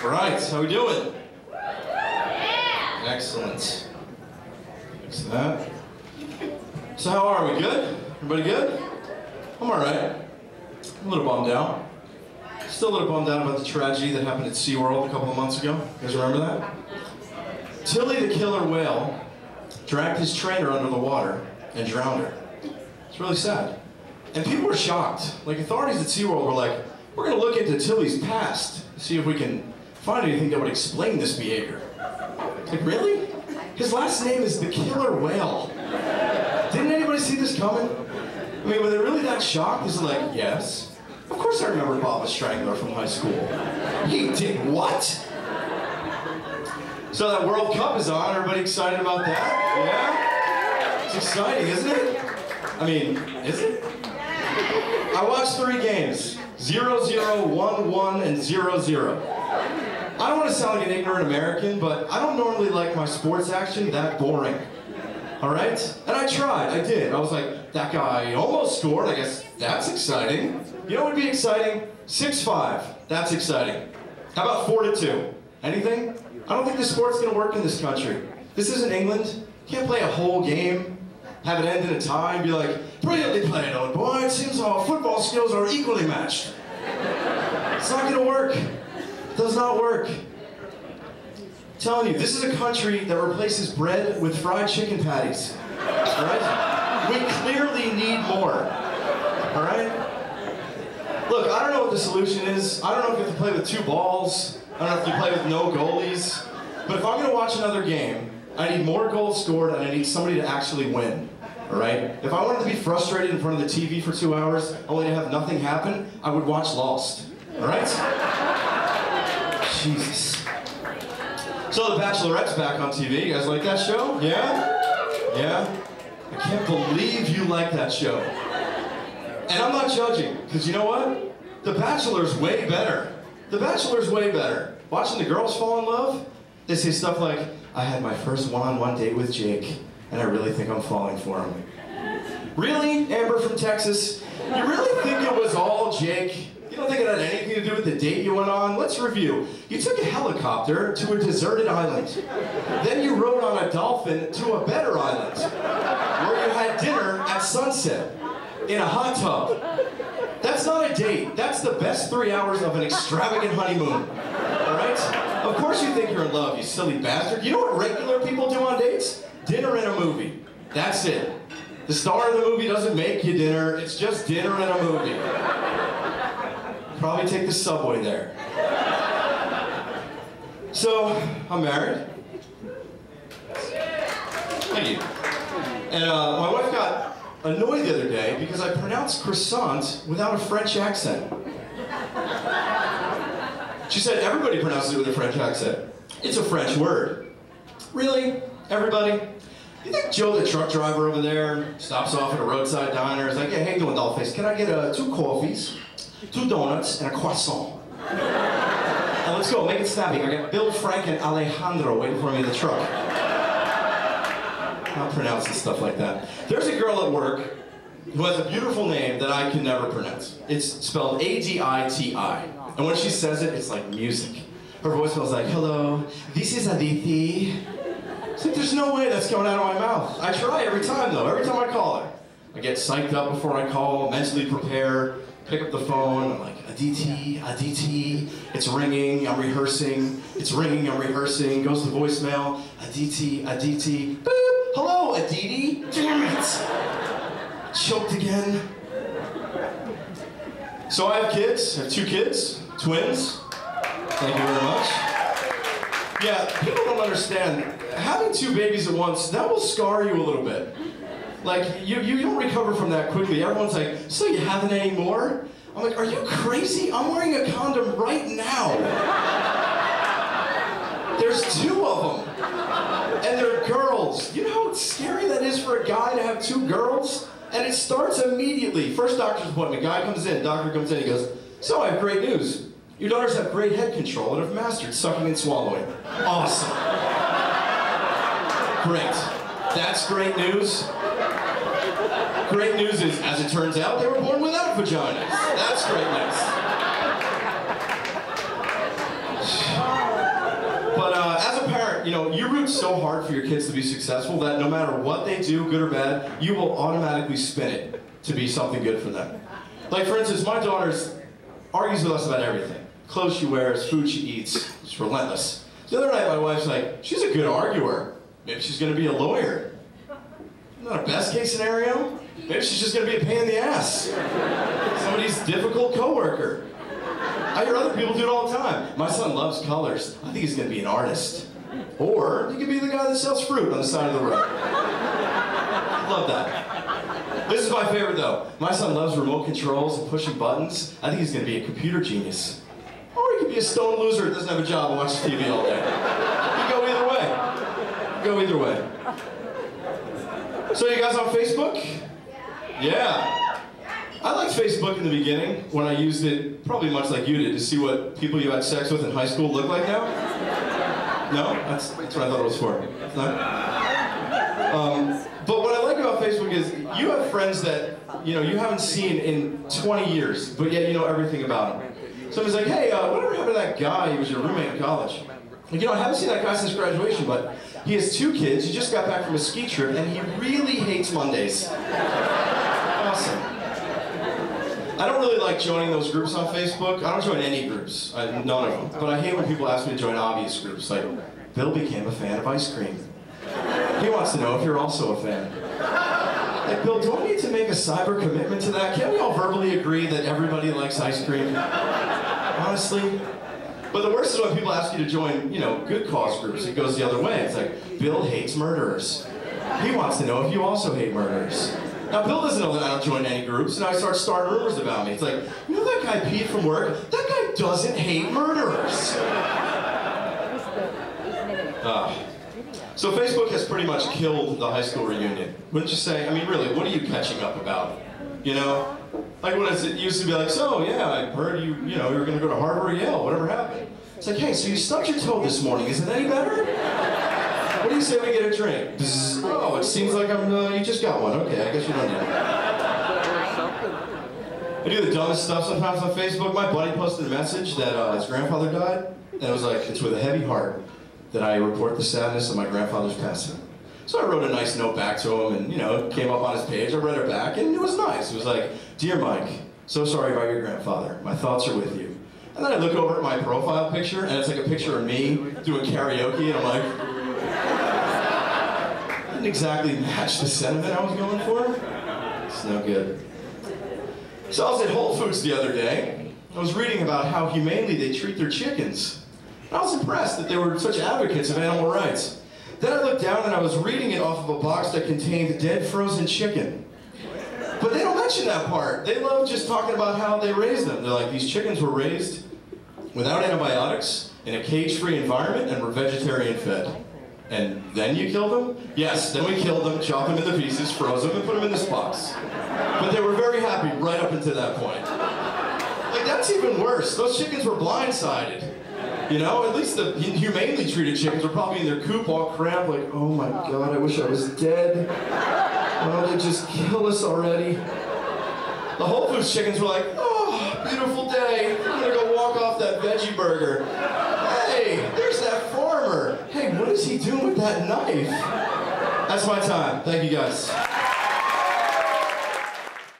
Right, how we doing? Yeah. Excellent. Thanks for that. So how are we? Good? Everybody good? I'm all right. I'm a little bummed out. Still a little bummed out about the tragedy that happened at SeaWorld a couple of months ago. You guys remember that? Tilly the killer whale dragged his trainer under the water and drowned her. It's really sad. And people were shocked. Like, authorities at SeaWorld were like, we're going to look into Tilly's past to see if we can find anything that would explain this behavior. It's like, really? His last name is the killer whale. Didn't anybody see this coming? I mean, were they really that shocked? Is it like, yes. Of course I remember Bob the Strangler from high school. He did what? So that World Cup is on. Everybody excited about that? Yeah? It's exciting, isn't it? I mean, is it? I watched 3 games. 0-0, 1-1, and 0-0. I don't want to sound like an ignorant American, but I don't normally like my sports action that boring. All right? And I tried. I did. I was like, that guy almost scored. I guess that's exciting. You know what would be exciting? 6-5. That's exciting. How about 4-2? Anything? I don't think this sport's going to work in this country. This isn't England. You can't play a whole game, have it end in a tie, and be like, brilliantly played, old boy. It seems our football skills are equally matched. It's not going to work. It does not work. I'm telling you, this is a country that replaces bread with fried chicken patties. All right? We clearly need more. All right? Look, I don't know what the solution is. I don't know if you have to play with 2 balls. I don't know if you play with no goalies. But if I'm going to watch another game, I need more goals scored and I need somebody to actually win. All right? If I wanted to be frustrated in front of the TV for 2 hours, only to have nothing happen, I would watch Lost. All right? Jesus. So The Bachelorette's back on TV. You guys like that show? Yeah? Yeah? I can't believe you like that show. And I'm not judging, because you know what? The Bachelor's way better. The Bachelor's way better. Watching the girls fall in love, they say stuff like, I had my first one-on-one date with Jake, and I really think I'm falling for him. Really, Amber from Texas? You really think it was all Jake? You don't think it had anything to do with the date you went on? Let's review. You took a helicopter to a deserted island. Then you rode on a dolphin to a better island, where you had dinner at sunset in a hot tub. That's not a date. That's the best 3 hours of an extravagant honeymoon. All right? Of course you think you're in love, you silly bastard. You know what regular people do on dates? Dinner and a movie. That's it. The star of the movie doesn't make you dinner. It's just dinner and a movie. Probably take the subway there. So, I'm married. Thank you. And my wife got annoyed the other day because I pronounced croissant without a French accent. She said everybody pronounces it with a French accent. It's a French word. Really? Everybody? You think Joe the truck driver over there stops off at a roadside diner, is like, yeah, hey, doing dollface, can I get 2 coffees, 2 donuts, and a croissant? And let's go, make it snappy. I got Bill, Frank, and Alejandro waiting for me in the truck. I'm pronouncing stuff like that. There's a girl at work who has a beautiful name that I can never pronounce. It's spelled A-D-I-T-I. And when she says it, it's like music. Her voice smells like, hello, this is Aditi. It's like, there's no way that's coming out of my mouth. I try every time, though. Every time I call her. I get psyched up before I call, mentally prepare, pick up the phone. I'm like, Aditi, Aditi. It's ringing, I'm rehearsing. It's ringing, I'm rehearsing. Goes to voicemail. Aditi, Aditi. Boop. Hello, Aditi. Damn it. Choked again. So I have kids. I have 2 kids. Twins. Thank you very much. Yeah, people don't understand. Having 2 babies at once, that will scar you a little bit. Like, you don't recover from that quickly. Everyone's like, so you haven't any more? I'm like, are you crazy? I'm wearing a condom right now. There's 2 of them. And they're girls. You know how scary that is for a guy to have 2 girls? And it starts immediately. First doctor's appointment, guy comes in, doctor comes in, he goes, so I have great news. Your daughters have great head control and have mastered sucking and swallowing. Awesome. Great. That's great news. Great news is, as it turns out, they were born without vaginas. That's great news. root so hard for your kids to be successful that no matter what they do, good or bad, you will automatically spin it to be something good for them. Like for instance, my daughter argues with us about everything. Clothes she wears, food she eats, it's relentless. The other night my wife's like, she's a good arguer. Maybe she's gonna be a lawyer. Not a best case scenario. Maybe she's just gonna be a pain in the ass. Somebody's difficult coworker. I hear other people do it all the time. My son loves colors. I think he's gonna be an artist. Or he could be the guy that sells fruit on the side of the road. Love that. This is my favorite though. My son loves remote controls and pushing buttons. I think he's gonna be a computer genius. Or he could be a stone loser that doesn't have a job and watches TV all day. You go either way. Go either way. So you guys on Facebook? Yeah. I liked Facebook in the beginning when I used it, probably much like you did, to see what people you had sex with in high school look like now. No? That's what I thought it was for. No? But what I like about Facebook is you have friends that you haven't seen in 20 years, but yet you know everything about them. Somebody's like, hey, whatever happened to that guy who was your roommate in college? Like, I haven't seen that guy since graduation, but he has 2 kids, he just got back from a ski trip, and he really hates Mondays. Awesome. I don't really like joining those groups on Facebook. I don't join any groups, none of them. But I hate when people ask me to join obvious groups, like, Bill became a fan of ice cream. He wants to know if you're also a fan. Like, Bill, do I need to make a cyber commitment to that? Can't we all verbally agree that everybody likes ice cream? Honestly? But the worst is when people ask you to join, good cause groups. It goes the other way. It's like, Bill hates murderers. He wants to know if you also hate murderers. Now, Bill doesn't know that I don't join any groups, and I start rumors about me. It's like, that guy Pete from work? That guy doesn't hate murderers. So Facebook has pretty much killed the high school reunion. Wouldn't you say? I mean, really, what are you catching up about? Like when it used to be like, so yeah, I heard you were going to go to Harvard or Yale, whatever happened? It's like, hey, so you stubbed your toe this morning, is it any better? What do you say we get a drink? Bzz. Oh, it seems like you just got one. Okay, I guess you don't need it. I do the dumbest stuff sometimes on Facebook. My buddy posted a message that his grandfather died, and it was like, it's with a heavy heart that I report the sadness of my grandfather's passing. So I wrote a nice note back to him, and it came up on his page. I read it back, and it was nice. It was like, dear Mike, so sorry about your grandfather. My thoughts are with you. And then I look over at my profile picture, and it's like a picture of me doing karaoke, and I'm like, I didn't exactly match the sentiment I was going for. It's no good. So I was at Whole Foods the other day. I was reading about how humanely they treat their chickens. And I was impressed that they were such advocates of animal rights. Then I looked down and I was reading it off of a box that contained dead frozen chicken. But they don't mention that part. They love just talking about how they raise them. They're like, these chickens were raised without antibiotics, in a cage-free environment, and were vegetarian fed. And then you killed them? Yes, then we killed them, chopped them into pieces, froze them, and put them in this box. But they were very happy right up until that point. Like, that's even worse. Those chickens were blindsided. At least the humanely treated chickens were probably in their coop all cramped, like, oh my God, I wish I was dead. Why don't they just kill us already? The Whole Foods chickens were like, oh, beautiful day. I'm gonna go walk off that veggie burger. Hey, there's that farmer. Hey, what is he doing with that knife? That's my time. Thank you guys.